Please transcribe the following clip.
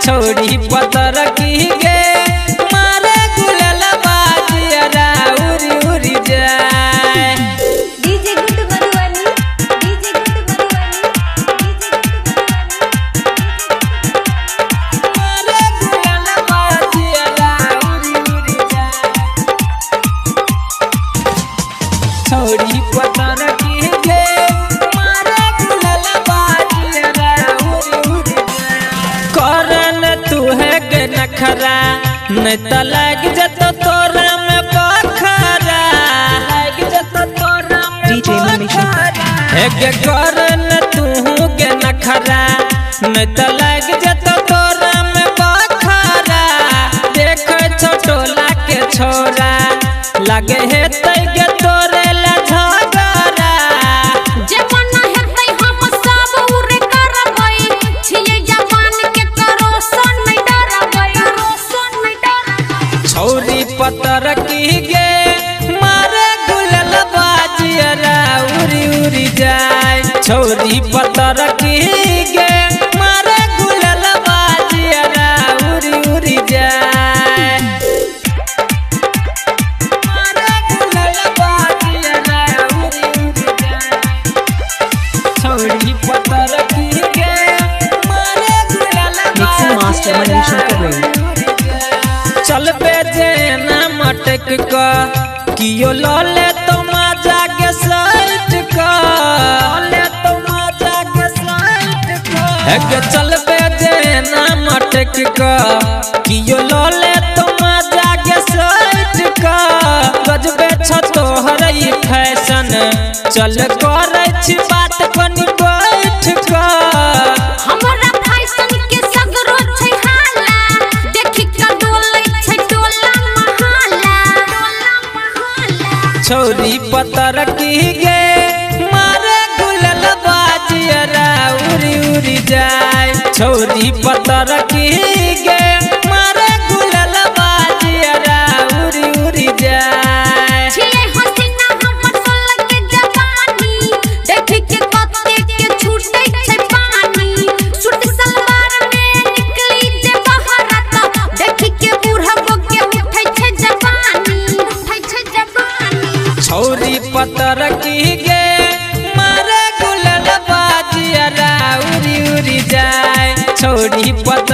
छोड़ी पतर की गे मारे गुलाल बाजिया उरी उरी जाए। DJ good Madhubani, DJ good Madhubani, मारे गुलाल बाजिया उरी उरी जाए। छोड़ी पतर की गे मारे गुलाल बाजिया उरी उरी जाए। करन तू है गे नखरा नहीं त लग जत तोरा में बखरा, लग जत तोरा में DJ Manish बखरा। है गे करन तू गे नखरा नहीं त लग जत तोरा में बखरा। देख छोटोला के छोरा लगे है तैगे तोरे ला झगड़ा। जवाना हेतै हम सब उरे करबै, छियै जवान के करो सन नहीं डरबै, सन नहीं डरबै। छोरी पतर की गे मारे गुलाल बाजिया उरी उरी जाए। छोरी पतर की गे मारे गुलाल बाजिया उरी उरी जाए। मारे गुलाल बाजिया उरी उरी जाए। छोरी पतर की गे मारे गुलाल Mixing Master Manish Karim। चल बेजे ना मटक का कियो लले तो मजा के साइट का, लले तो मजा के साइट का। एक चल बेजे ना मटक का कियो लले तो मजा के साइट का। गजबे छतो हरई फैशन चल करे छी बात बनी बैठ का। हमरा फैशन के सगरो छै हाला, देखि के डोलै छै टोला महाला, टोला महाला। छोरी पतर की गे मारे गुलाल बाजिया उरी उरी जाए। छोरी पतर की गे मारे गुलाल बाजिया उरी उरी जाए। छियै हसीना हमर सोलह के जवानी, देखि के कते के छूटै छै पानी। सूट सलवार में निकली जे बहरत, देखि के बूढ़बो के उठै छै जवानी, उठै छै जवानी। छोरी पतर की गे मारे गुलाल बाजिया उरी उरी जाए। छोरी पतर